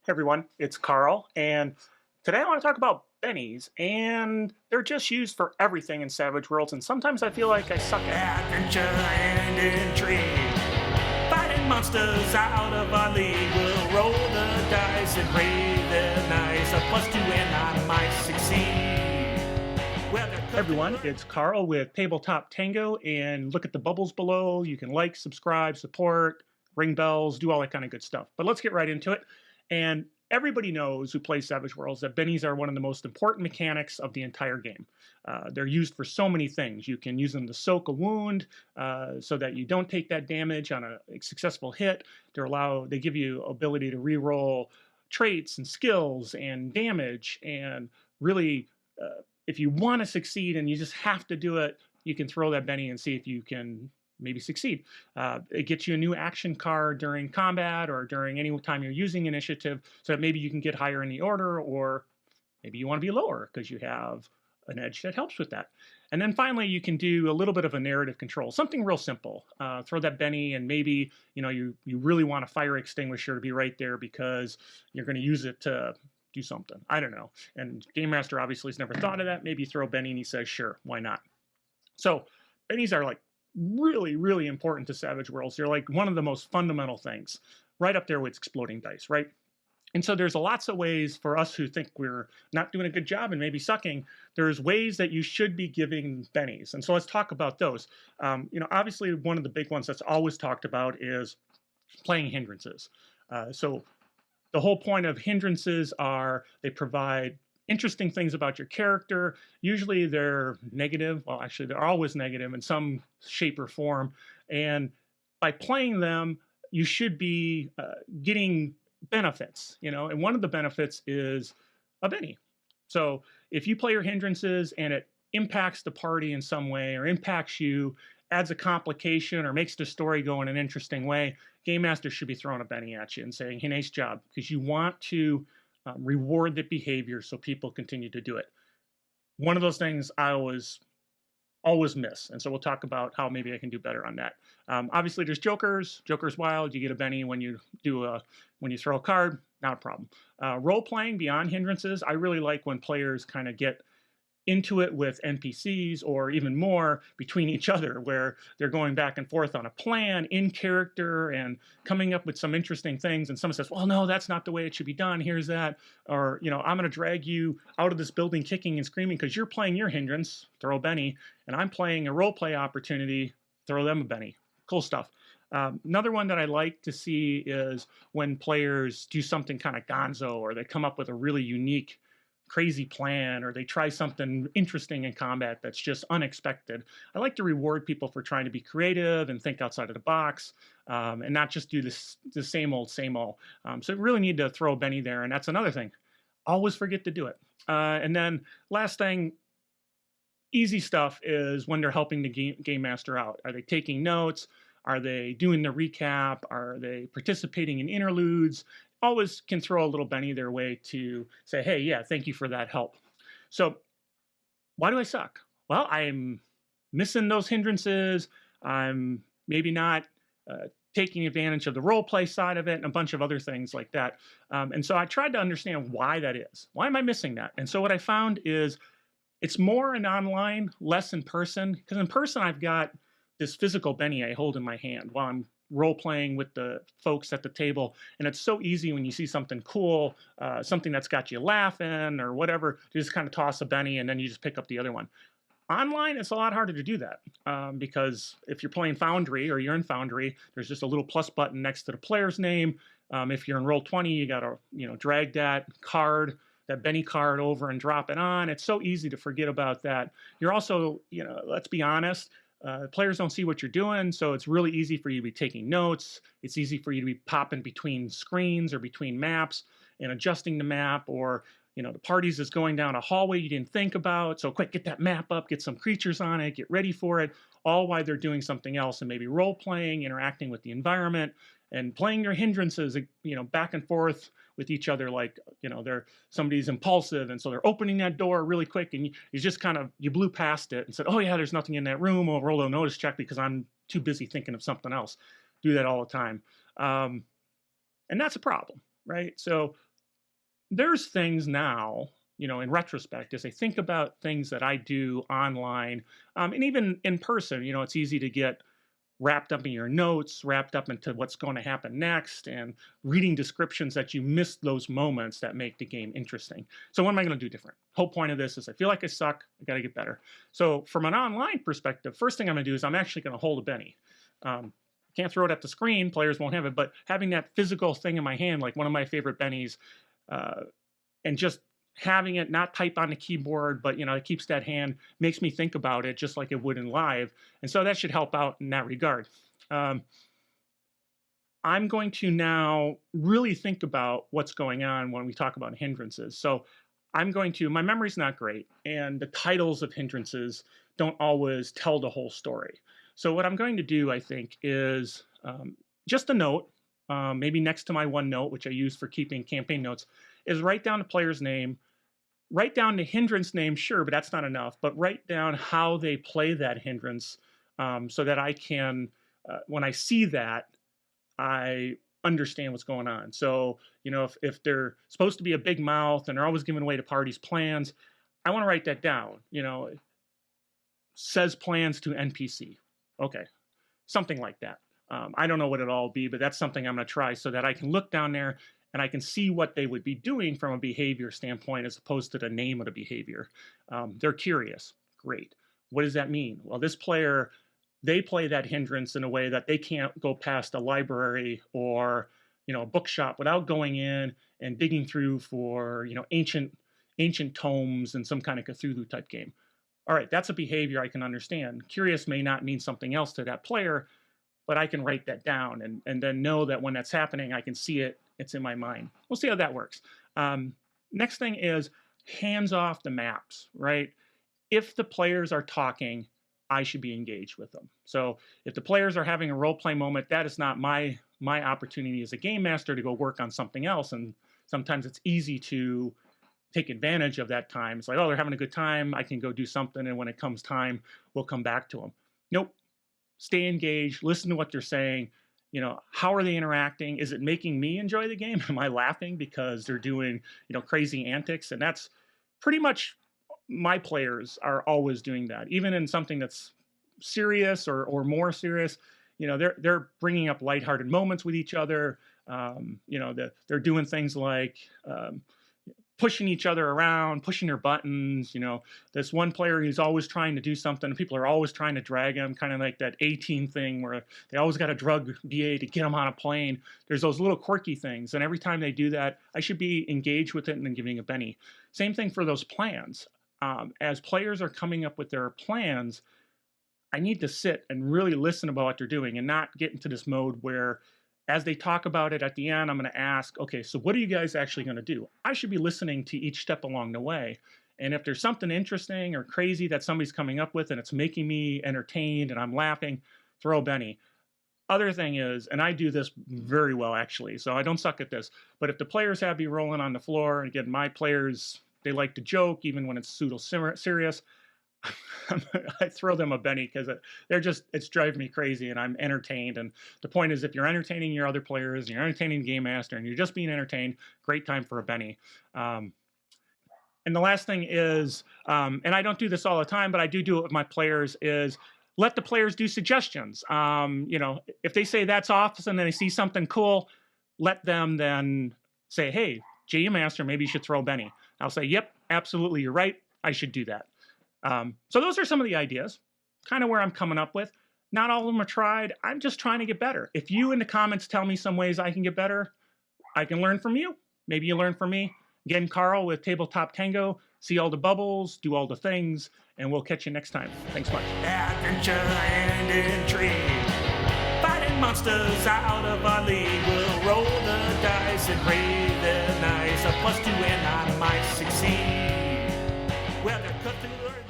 Everyone, it's Carl, and today I want to talk about bennies, and they're just used for everything in Savage Worlds, and sometimes I feel like I suck at Adventure and intrigue. Fighting monsters out of our league. We'll roll the dice and pray they're nice. A +2 and I might succeed. Well, it. Everyone, it's Carl with Tabletop Tango, and look at the bubbles below. You can like, subscribe, support, ring bells, do all that kind of good stuff. But let's get right into it. And everybody knows who plays Savage Worlds that bennies are one of the most important mechanics of the entire game. They're used for so many things. You can use them to soak a wound so that you don't take that damage on a successful hit. They give you ability to re-roll traits and skills and damage. And really, if you want to succeed and you just have to do it, you can throw that benny and see if you can maybe succeed. It gets you a new action card during combat or during any time you're using initiative so that maybe you can get higher in the order, or maybe you want to be lower because you have an edge that helps with that. And then finally, you can do a little bit of a narrative control, something real simple. Throw that benny, and maybe you really want a fire extinguisher to be right there because you're going to use it to do something. I don't know. And Game Master obviously has never thought of that. Maybe throw benny, and he says, sure, why not? So bennies are like really, really important to Savage Worlds. They're like one of the most fundamental things, right up there with exploding dice, right? And so there's lots of ways for us who think we're not doing a good job and maybe sucking. There's ways that you should be giving bennies. And so let's talk about those. Obviously one of the big ones that's always talked about is playing hindrances. So the whole point of hindrances are they provide interesting things about your character. Usually they're negative. Well, actually, they're always negative in some shape or form. And by playing them, you should be getting benefits, and one of the benefits is a benny. So if you play your hindrances and it impacts the party in some way or impacts you, adds a complication or makes the story go in an interesting way, Game Master should be throwing a benny at you and saying, hey, nice job, because you want to reward the behavior so people continue to do it. One of those things I always miss, and so we'll talk about how maybe I can do better on that. Obviously, there's jokers. Joker's wild. You get a benny when you throw a card. Not a problem. Role playing beyond hindrances. I really like when players kind of get into it with NPCs or even more between each other, where they're going back and forth on a plan in character and coming up with some interesting things. And someone says, well, no, that's not the way it should be done. Here's that. Or, I'm going to drag you out of this building kicking and screaming because you're playing your hindrance, throw a benny, and I'm playing a role play opportunity, throw them a benny. Cool stuff. Another one that I like to see is when players do something kind of gonzo, or they come up with a really unique crazy plan, or they try something interesting in combat that's just unexpected. I like to reward people for trying to be creative and think outside of the box, and not just do the same old. So you really need to throw a benny there, and that's another thing. Always forget to do it. And then last thing, easy stuff is when they're helping the game master out. Are they taking notes? Are they doing the recap? Are they participating in interludes? Always can throw a little benny their way to say, hey, yeah, thank you for that help. So why do I suck? Well, I'm missing those hindrances. I'm maybe not taking advantage of the role play side of it and a bunch of other things like that. And so I tried to understand why that is. Why am I missing that? And so what I found is it's more in online, less in person. Because in person, I've got this physical benny I hold in my hand while I'm role playing with the folks at the table, and it's so easy when you see something cool, something that's got you laughing or whatever, to just kind of toss a benny and then you just pick up the other one. Online, it's a lot harder to do that because if you're playing Foundry or you're in Foundry, there's just a little plus button next to the player's name. If you're in Roll20, you got to drag that benny card over and drop it on. It's so easy to forget about that. You're also, let's be honest, players don't see what you're doing, so it's really easy for you to be taking notes. It's easy for you to be popping between screens or between maps and adjusting the map, or the party's is going down a hallway you didn't think about, so quick, get that map up, get some creatures on it, get ready for it, all while they're doing something else and maybe role-playing, interacting with the environment, and playing your hindrances, back and forth with each other, like, somebody's impulsive, and so they're opening that door really quick, and you just you blew past it and said, oh yeah, there's nothing in that room, I'll roll a notice check because I'm too busy thinking of something else. Do that all the time. And that's a problem, right? So there's things now, in retrospect, as I think about things that I do online, and even in person, it's easy to get wrapped up in your notes, wrapped up into what's going to happen next, and reading descriptions that you miss those moments that make the game interesting. So, what am I going to do different? Whole point of this is I feel like I suck. I got to get better. So, from an online perspective, first thing I'm going to do is I'm actually going to hold a Benny. Can't throw it at the screen, players won't have it, but having that physical thing in my hand, like one of my favorite Bennies, uh, and just having it not type on the keyboard, but it keeps that hand, makes me think about it just like it would in live. And so that should help out in that regard. Um, I'm going to now really think about what's going on when we talk about hindrances. So my memory's not great, and the titles of hindrances don't always tell the whole story. So what I'm going to do, I think, is just a note, maybe next to my OneNote, which I use for keeping campaign notes, is write down the player's name, write down the hindrance name, sure, but that's not enough, but write down how they play that hindrance, so that I can, when I see that, I understand what's going on. So, if they're supposed to be a big mouth and they're always giving away the party's plans, I want to write that down. Says plans to NPC. Okay, something like that. I don't know what it'll all be, but that's something I'm going to try so that I can look down there and I can see what they would be doing from a behavior standpoint as opposed to the name of the behavior. They're curious. Great. What does that mean? Well, this player, they play that hindrance in a way that they can't go past a library or a bookshop without going in and digging through for ancient tomes and some kind of Cthulhu type game. All right, that's a behavior I can understand. Curious may not mean something else to that player, but I can write that down and then know that when that's happening, I can see it. It's in my mind. We'll see how that works. Next thing is hands off the maps, right? If the players are talking, I should be engaged with them. So if the players are having a role play moment, that is not my opportunity as a game master to go work on something else. And sometimes it's easy to take advantage of that time. It's like, oh, they're having a good time. I can go do something. And when it comes time, we'll come back to them. Nope. Stay engaged. Listen to what they're saying. How are they interacting? Is it making me enjoy the game? Am I laughing because they're doing, crazy antics? And that's pretty much my players are always doing that. Even in something that's serious or more serious, they're bringing up lighthearted moments with each other. They're doing things like pushing each other around, pushing their buttons. This one player who's always trying to do something. People are always trying to drag him, kind of like that A-Team thing where they always got to drug BA to get him on a plane. There's those little quirky things. And every time they do that, I should be engaged with it and then giving a Benny. Same thing for those plans. As players are coming up with their plans, I need to sit and really listen about what they're doing and not get into this mode where as they talk about it at the end, I'm going to ask, okay, so what are you guys actually going to do? I should be listening to each step along the way. And if there's something interesting or crazy that somebody's coming up with and it's making me entertained and I'm laughing, throw Benny. Other thing is, and I do this very well actually, so I don't suck at this, but if the players have me rolling on the floor, and again, my players, they like to joke even when it's pseudo-serious, I throw them a Benny because it's driving me crazy and I'm entertained. And the point is, if you're entertaining your other players and you're entertaining the game master and you're just being entertained, great time for a Benny. And the last thing is, and I don't do this all the time, but I do it with my players, is let the players do suggestions. If they say that's awesome and they see something cool, let them then say, hey, GM Master, maybe you should throw Benny. I'll say, yep, absolutely, you're right. I should do that. So those are some of the ideas, kind of where I'm coming up with. Not all of them are tried. I'm just trying to get better. If you in the comments tell me some ways I can get better, I can learn from you. Maybe you learn from me. Again, Carl with Tabletop Tango. See all the bubbles, do all the things, and we'll catch you next time. Thanks much. Adventure and intrigue. Fighting monsters out of our league. We'll roll the dice and brave the nice. A +2 and I might succeed. Whether Cthulhu or